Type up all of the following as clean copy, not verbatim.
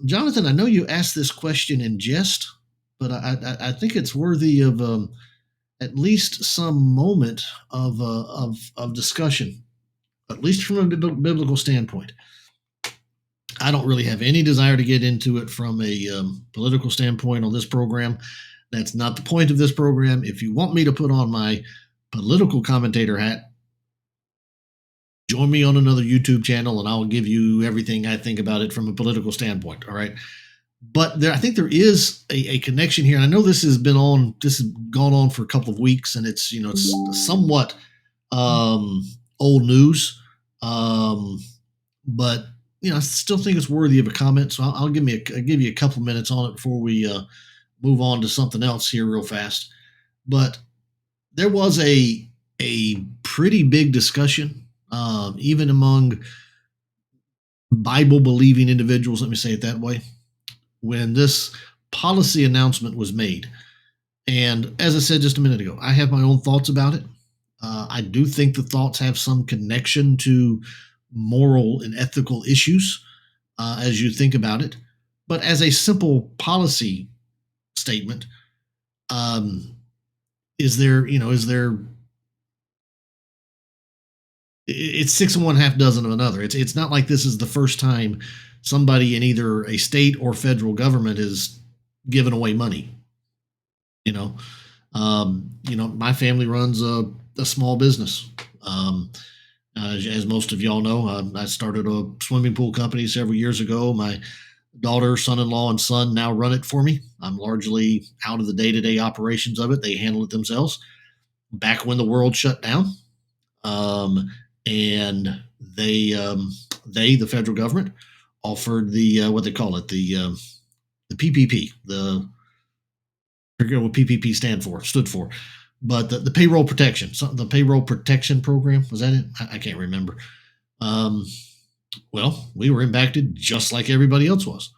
Jonathan, I know you asked this question in jest, but I think it's worthy of at least some moment of discussion, at least from a biblical standpoint. I don't really have any desire to get into it from a political standpoint on this program. That's not the point of this program. If you want me to put on my political commentator hat, join me on another YouTube channel and I'll give you everything I think about it from a political standpoint. All right. But I think there is a connection here. And I know this has gone on for a couple of weeks and it's somewhat old news. But I still think it's worthy of a comment. So I'll give you a couple minutes on it before we move on to something else here real fast. But there was a pretty big discussion, even among Bible believing individuals. Let me say it that way. When this policy announcement was made, and as I said just a minute ago, I have my own thoughts about it. I do think the thoughts have some connection to moral and ethical issues as you think about it. But as a simple policy statement, is there it's six and one half dozen of another. It's not like this is the first time somebody in either a state or federal government is giving away money. My family runs a small business. As most of y'all know, I started a swimming pool company several years ago. My daughter, son-in-law, and son now run it for me. I'm largely out of the day-to-day operations of it. They handle it themselves. Back when the world shut down, and the federal government, offered the what they call it, the PPP. I forget what PPP stood for, but the payroll protection, the payroll protection program, was that it? I can't remember. Well, we were impacted just like everybody else was.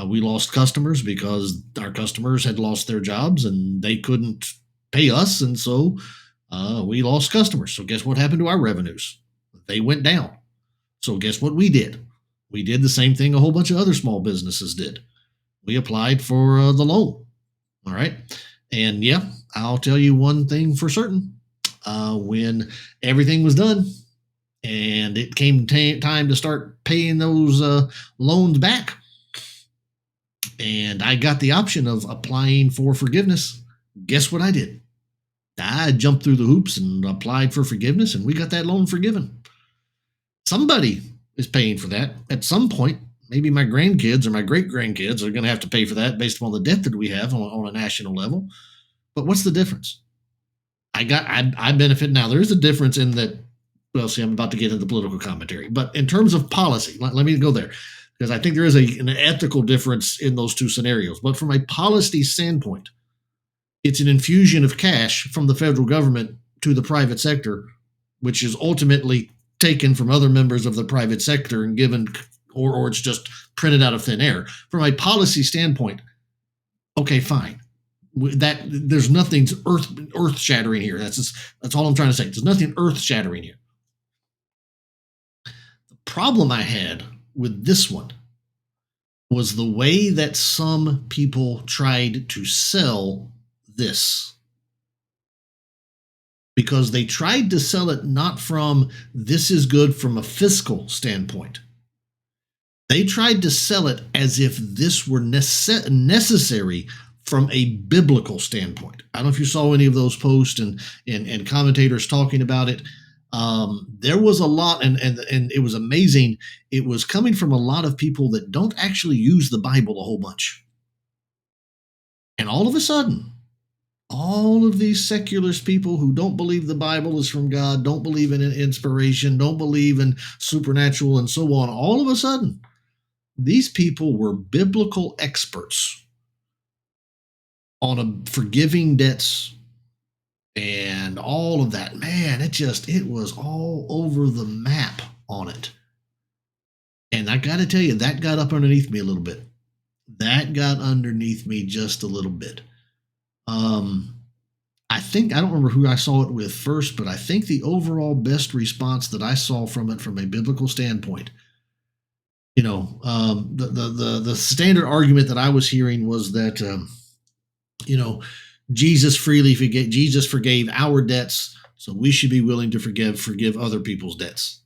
We lost customers because our customers had lost their jobs and they couldn't pay us, and so we lost customers. So guess what happened to our revenues? They went down. So guess what we did? We did the same thing a whole bunch of other small businesses did. We applied for the loan. All right. And yeah, I'll tell you one thing for certain. When everything was done and it came time to start paying those loans back, and I got the option of applying for forgiveness, guess what I did? I jumped through the hoops and applied for forgiveness, and we got that loan forgiven. Somebody is paying for that at some point. Maybe my grandkids or my great grandkids are going to have to pay for that based upon the debt that we have on a national level. But what's the difference? I benefit now. There is a difference in that. Well, see, I'm about to get into the political commentary, but in terms of policy, let me go there, because I think there is an ethical difference in those two scenarios. But from a policy standpoint, it's an infusion of cash from the federal government to the private sector, which is ultimately taken from other members of the private sector and given, or it's just printed out of thin air. From a policy standpoint, okay, fine. That there's nothing earth shattering here. That's all I'm trying to say. There's nothing earth shattering here. The problem I had with this one was the way that some people tried to sell this. Because they tried to sell it not from this is good from a fiscal standpoint. They tried to sell it as if this were necessary from a biblical standpoint. I don't know if you saw any of those posts and commentators talking about it. There was a lot, and it was amazing. It was coming from a lot of people that don't actually use the Bible a whole bunch. And all of a sudden, all of these secularist people who don't believe the Bible is from God, don't believe in inspiration, don't believe in supernatural and so on, all of a sudden, these people were biblical experts on forgiving debts and all of that. Man, it was all over the map on it. And I got to tell you, that got up underneath me a little bit. That got underneath me just a little bit. I don't remember who I saw it with first, but I think the overall best response that I saw from it from a biblical standpoint The standard argument that I was hearing was that you know Jesus forgave our debts, so we should be willing to forgive other people's debts.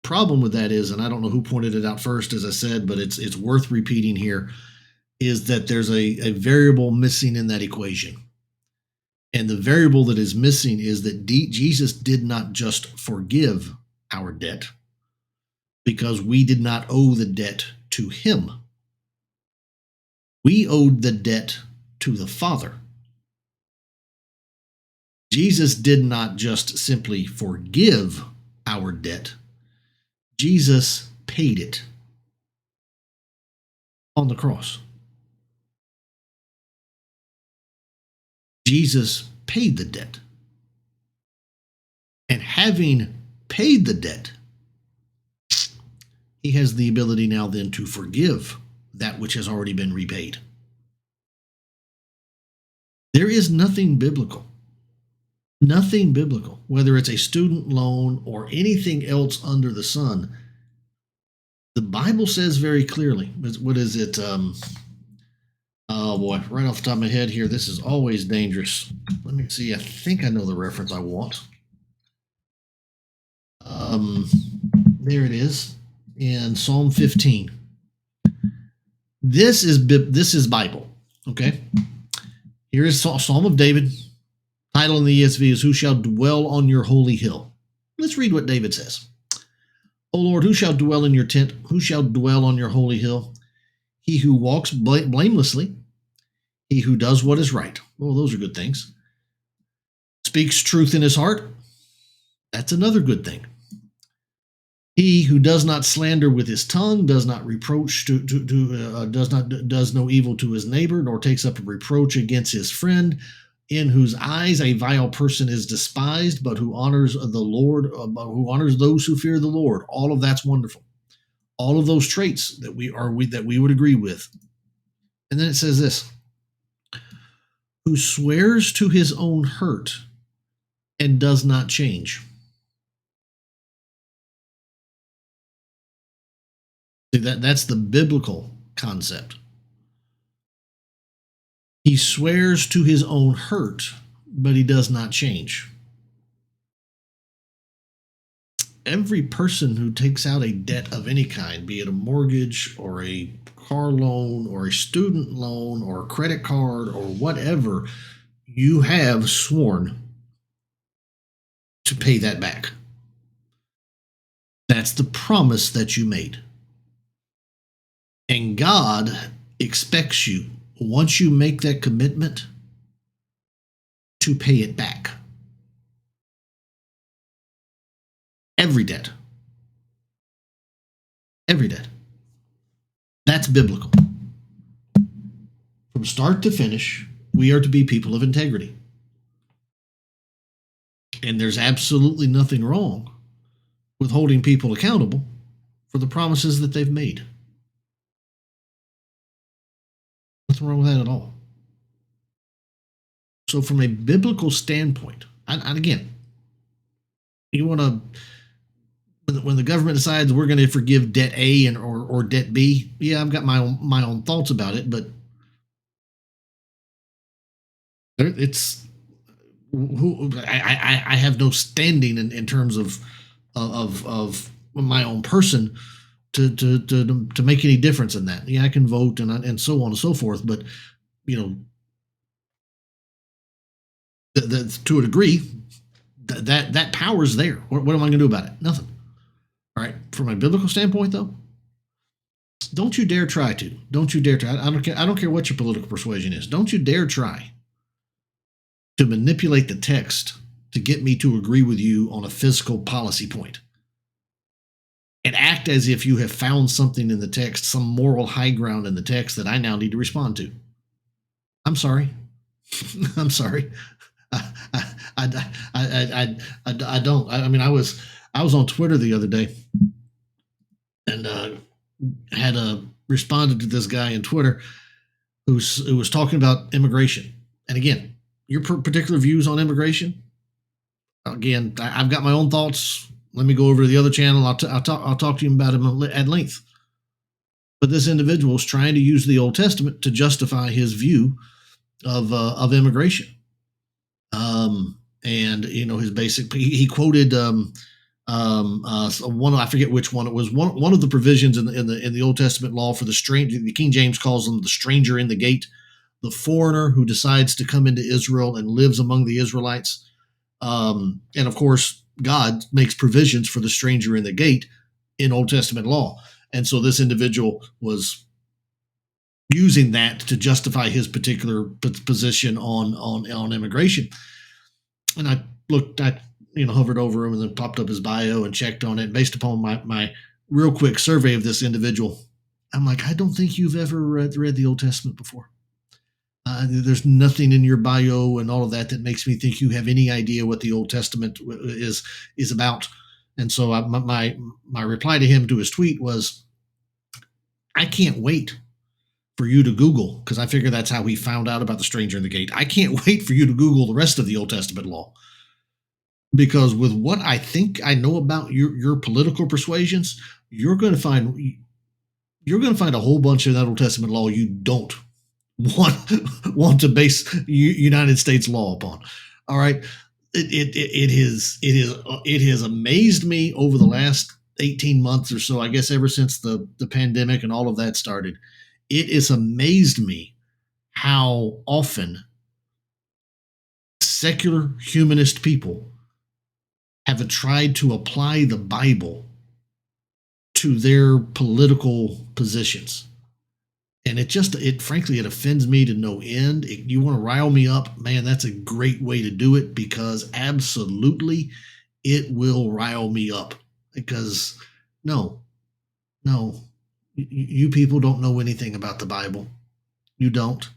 Problem with that is, and I don't know who pointed it out first, as I said, but it's worth repeating here, is that there's a variable missing in that equation. And the variable that is missing is that Jesus did not just forgive our debt because we did not owe the debt to him. We owed the debt to the Father. Jesus did not just simply forgive our debt, Jesus paid it on the cross. Jesus paid the debt. And having paid the debt, he has the ability now then to forgive that which has already been repaid. There is nothing biblical, whether it's a student loan or anything else under the sun. The Bible says very clearly, what is it? Oh boy, right off the top of my head here, this is always dangerous. Let me see, I think I know the reference I want. There it is in Psalm 15. This is Bible, okay? Here is Psalm of David. Title in the ESV is "Who Shall Dwell on Your Holy Hill?" Let's read what David says. "O Lord, who shall dwell in your tent? Who shall dwell on your holy hill? He who walks blamelessly, he who does what is right." Well, those are good things. Speaks truth in his heart. That's another good thing. He who does not slander with his tongue, does not reproach does no evil to his neighbor, nor takes up a reproach against his friend, in whose eyes a vile person is despised, but who honors the Lord, who honors those who fear the Lord. All of that's wonderful. All of those traits that we would agree with. And then it says this: who swears to his own hurt and does not change. See, that's the biblical concept. He swears to his own hurt, but he does not change. Every person who takes out a debt of any kind, be it a mortgage or a car loan or a student loan or a credit card or whatever, you have sworn to pay that back. That's the promise that you made. And God expects you, once you make that commitment, to pay it back. Every debt. Every debt. That's biblical. From start to finish, we are to be people of integrity. And there's absolutely nothing wrong with holding people accountable for the promises that they've made. Nothing wrong with that at all. So from a biblical standpoint, and again, you want to, when the government decides we're going to forgive debt A or debt B, yeah, I've got my own thoughts about it, but it's I have no standing in terms of my own person to make any difference in that. Yeah, I can vote and so on and so forth, but to a degree, that power's there. What am I going to do about it? Nothing. All right. From a biblical standpoint, though, don't you dare try to. Don't you dare try. I don't care what your political persuasion is. Don't you dare try to manipulate the text to get me to agree with you on a fiscal policy point. And act as if you have found something in the text, some moral high ground in the text that I now need to respond to. I'm sorry. I'm sorry. I don't. I mean, I was on Twitter the other day and had responded to this guy in Twitter who was talking about immigration. And again, your particular views on immigration. Again, I've got my own thoughts. Let me go over to the other channel. I'll talk to you about him at length. But this individual is trying to use the Old Testament to justify his view of immigration. And his basic. He quoted one, I forget which one it was. One of the provisions in the Old Testament law for the stranger. The King James calls them the stranger in the gate, the foreigner who decides to come into Israel and lives among the Israelites. And of course, God makes provisions for the stranger in the gate in Old Testament law. And so this individual was using that to justify his particular position on immigration. And I hovered over him and then popped up his bio and checked on it. Based upon my real quick survey of this individual, I'm like, I don't think you've ever read the Old Testament before. There's nothing in your bio and all of that makes me think you have any idea what the Old Testament is about. And so my reply to him to his tweet was, I can't wait for you to Google, because I figure that's how he found out about the stranger in the gate. I can't wait for you to Google the rest of the Old Testament law. Because with what I think I know about your political persuasions, you're going to find a whole bunch of that Old Testament law you don't want to base United States law upon. All right, it has amazed me over the last 18 months or so. I guess ever since the pandemic and all of that started, it has amazed me how often secular humanist people have tried to apply the Bible to their political positions. And frankly, it offends me to no end. You want to rile me up, man, that's a great way to do it, because absolutely it will rile me up. Because no, you people don't know anything about the Bible. You don't.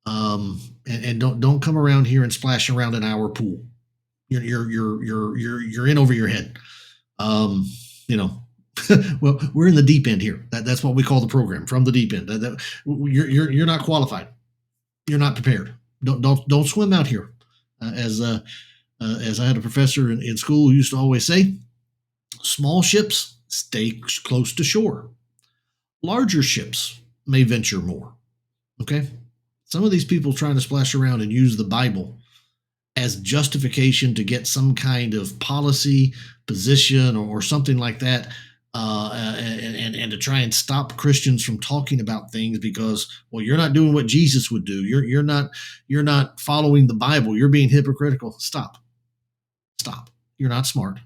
And don't come around here and splash around in our pool. You're in over your head. Well, we're in the deep end here. That's what we call the program, From the Deep End. You're not qualified. You're not prepared. Don't swim out here. As I had a professor in school who used to always say, small ships stay close to shore. Larger ships may venture more. Okay? Some of these people trying to splash around and use the Bible as justification to get some kind of policy position or something like that, and to try and stop Christians from talking about things because, well, you're not doing what Jesus would do. You're not following the Bible. You're being hypocritical. Stop. You're not smart.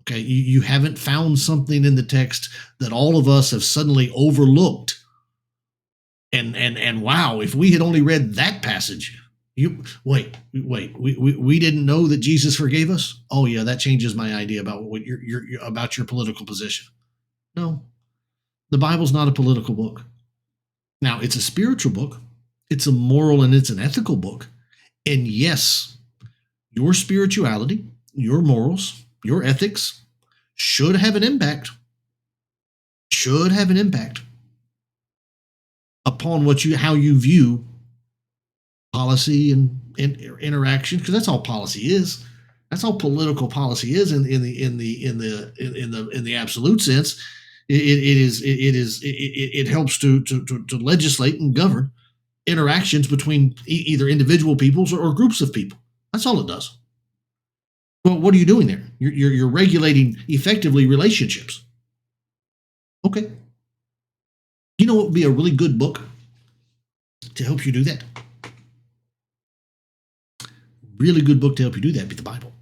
Okay, you haven't found something in the text that all of us have suddenly overlooked. And wow, if we had only read that passage. We didn't know that Jesus forgave us? Oh yeah, that changes my idea about what about your political position. No, the Bible's not a political book. Now, it's a spiritual book. It's a moral and it's an ethical book. And yes, your spirituality, your morals, your ethics should have an impact. Should have an impact upon how you view policy and interaction, because that's all policy is. That's all political policy is in the absolute sense. It helps to legislate and govern interactions between either individual peoples or groups of people. That's all it does. Well, what are you doing there? You're regulating effectively relationships. Okay. You know what would be a really good book to help you do that? Really good book to help you do that be the Bible,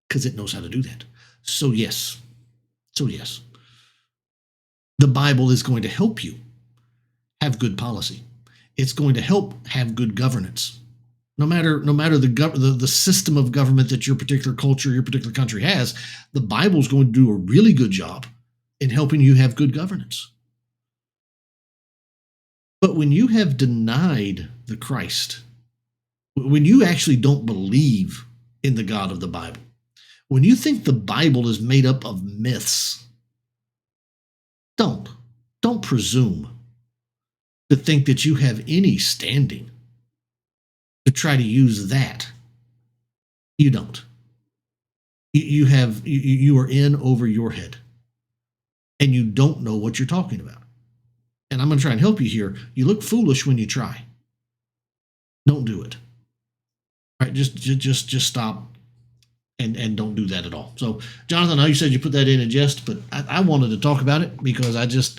because it knows how to do that. So yes, the Bible is going to help you have good policy. It's going to help have good governance. No matter the system of government that your particular culture, your particular country has, the Bible is going to do a really good job in helping you have good governance. But when you have denied the Christ, when you actually don't believe in the God of the Bible, when you think the Bible is made up of myths, don't presume to think that you have any standing to try to use that. You don't. You are in over your head, and you don't know what you're talking about. And I'm going to try and help you here. You look foolish when you try. Don't do it. All right, just stop and don't do that at all. So, Jonathan, I know you said you put that in jest, but I wanted to talk about it because I just,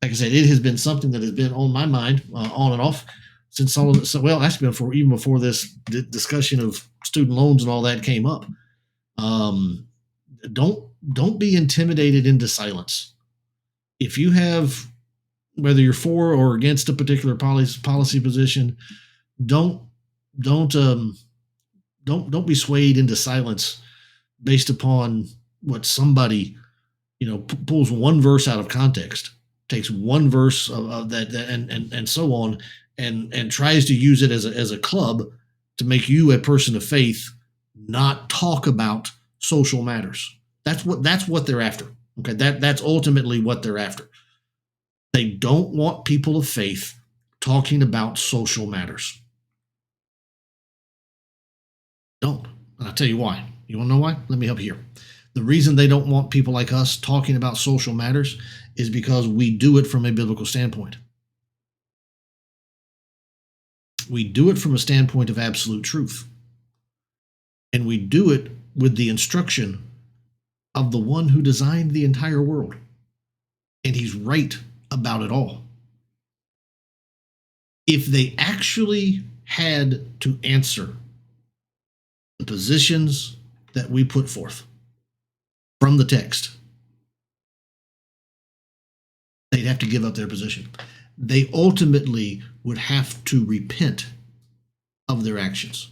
like I said, it has been something that has been on my mind on and off since all of this. Well, actually, even before this discussion of student loans and all that came up. Um, don't be intimidated into silence. If you have, whether you're for or against a particular policy position, don't don't um, don't be swayed into silence based upon what somebody pulls one verse out of context, takes one verse of that and so on, and tries to use it as a club to make you a person of faith, not talk about social matters. That's what they're after. Okay, that's ultimately what they're after. They don't want people of faith talking about social matters. Don't. And I'll tell you why. You want to know why? Let me help you here. The reason they don't want people like us talking about social matters is because we do it from a biblical standpoint. We do it from a standpoint of absolute truth. And we do it with the instruction of the one who designed the entire world. And he's right about it all. If they actually had to answer the positions that we put forth from the text, they'd have to give up their position. They ultimately would have to repent of their actions.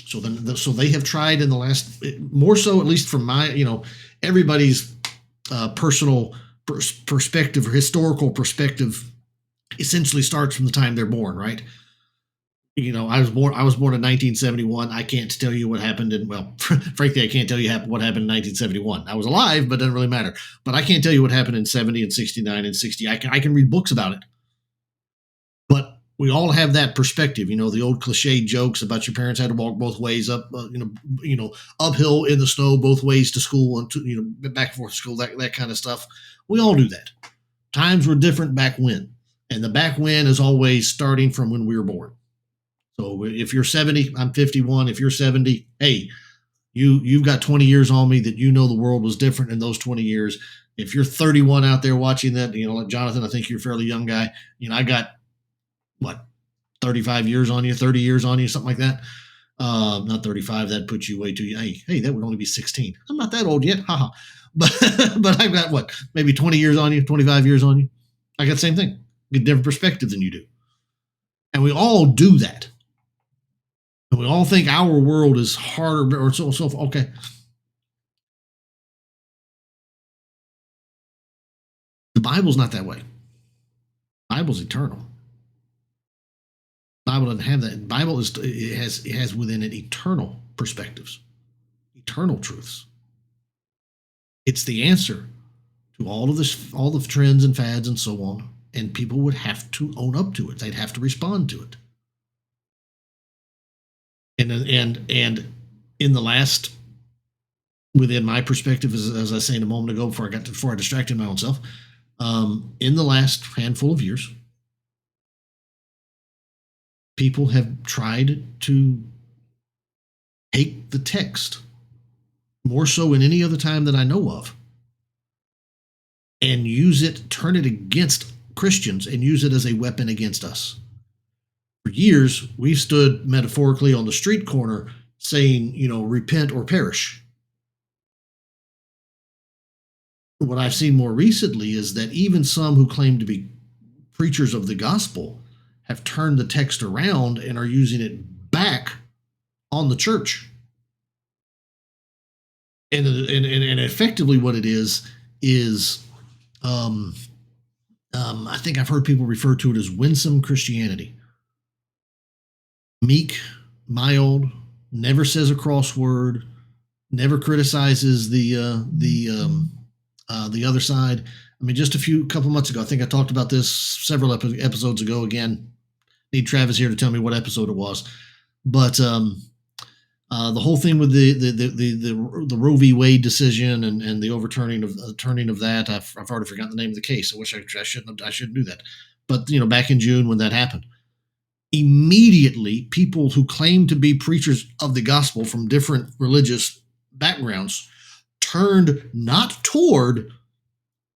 So they have tried in the last, more so at least from my, everybody's personal perspective or historical perspective essentially starts from the time they're born, right? I was born in 1971. I can't tell you what happened frankly, I can't tell you what happened in 1971. I was alive, but it doesn't really matter. But I can't tell you what happened in 70 and 69 and 60. I can read books about it. But we all have that perspective, the old cliched jokes about your parents had to walk both ways up, uphill in the snow, both ways to school and back and forth to school, that kind of stuff. We all do that. Times were different back when, and the back when is always starting from when we were born. So if you're 70, I'm 51. If you're 70, hey, you've got 20 years on me that the world was different in those 20 years. If you're 31 out there watching that, like Jonathan, I think you're a fairly young guy. I got 35 years on you, 30 years on you, something like that. Not 35. That puts you way too young. Hey, that would only be 16. I'm not that old yet. Haha. But I've got maybe 20 years on you, 25 years on you. I got the same thing. Get a different perspective than you do. And we all do that. And we all think our world is harder or so. Okay. The Bible's not that way. The Bible's eternal. The Bible doesn't have that. The Bible it has within it eternal perspectives, eternal truths. It's the answer to all the trends and fads and so on. And people would have to own up to it. They'd have to respond to it. And in the last, within my perspective, as I was saying a moment ago, before I distracted my own self, in the last handful of years, people have tried to take the text more so in any other time that I know of, and turn it against Christians, and use it as a weapon against us. For years, we've stood metaphorically on the street corner saying, repent or perish. What I've seen more recently is that even some who claim to be preachers of the gospel have turned the text around and are using it back on the church. And effectively what it is I think I've heard people refer to it as winsome Christianity. Meek, mild, never says a cross word, never criticizes the other side. I mean, just a couple months ago, I think I talked about this several episodes ago. Again, need Travis here to tell me what episode it was. But The whole thing with the Roe v. Wade decision and the overturning of turning of that. I've already forgotten the name of the case. I wish I shouldn't have, I shouldn't do that. But back in June when that happened, immediately people who claim to be preachers of the gospel from different religious backgrounds turned not toward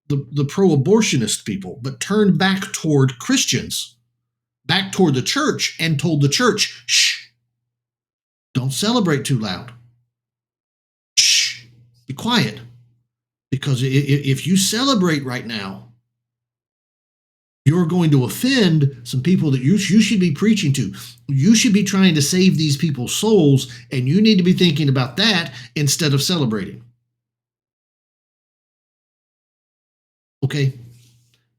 the pro-abortionist people, but turned back toward Christians, back toward the church, and told the church, shh, don't celebrate too loud. Shh, be quiet. Because if you celebrate right now, you're going to offend some people that you should be preaching to. You should be trying to save these people's souls, and you need to be thinking about that instead of celebrating. Okay?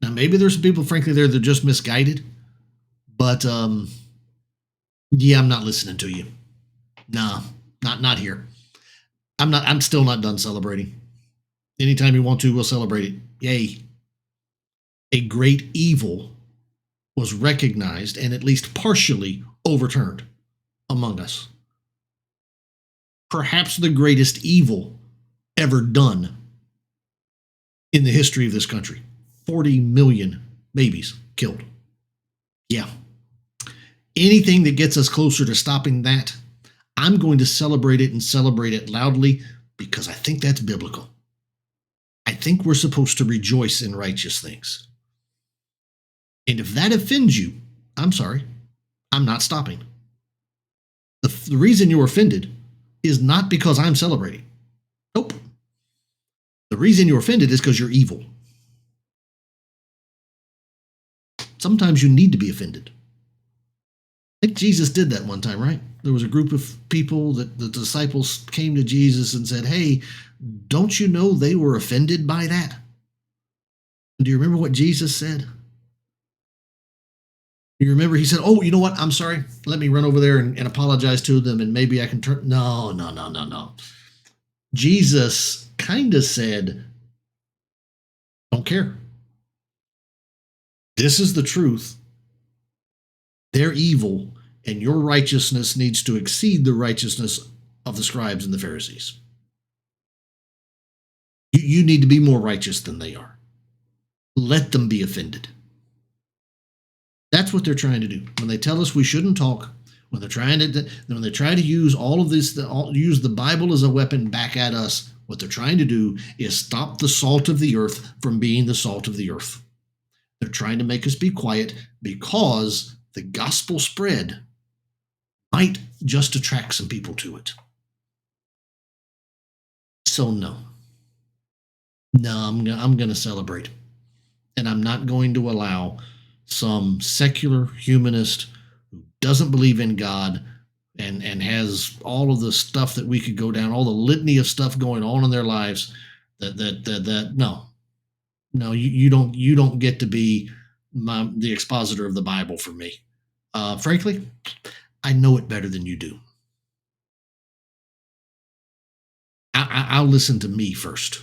Now, maybe there's some people, frankly, they're just misguided, but yeah, I'm not listening to you. Nah, not here. I'm still not done celebrating. Anytime you want to, we'll celebrate it. Yay. A great evil was recognized and at least partially overturned among us. Perhaps the greatest evil ever done in the history of this country. 40 million babies killed. Yeah. Anything that gets us closer to stopping that, I'm going to celebrate it and celebrate it loudly because I think that's biblical. I think we're supposed to rejoice in righteous things. And if that offends you, I'm sorry, I'm not stopping. The reason you're offended is not because I'm celebrating. Nope. The reason you're offended is because you're evil. Sometimes you need to be offended. I think Jesus did that one time, right? There was a group of people that the disciples came to Jesus and said, hey, don't you know they were offended by that? Do you remember what Jesus said? You remember he said, oh, you know what? I'm sorry. Let me run over there and apologize to them and maybe I can turn. No. Jesus kind of said, don't care. This is the truth. They're evil, and your righteousness needs to exceed the righteousness of the scribes and the Pharisees. You need to be more righteous than they are. Let them be offended. That's what they're trying to do. When they tell us we shouldn't talk, when they try to use all of this, use the Bible as a weapon back at us, what they're trying to do is stop the salt of the earth from being the salt of the earth. They're trying to make us be quiet because the gospel spread might just attract some people to it. So no, I'm going to celebrate, and I'm not going to allow some secular humanist who doesn't believe in God and has all of the stuff that we could go down, all the litany of stuff going on in their lives. No, you don't get to be the expositor of the Bible for me. Frankly, I know it better than you do. I'll listen to me first.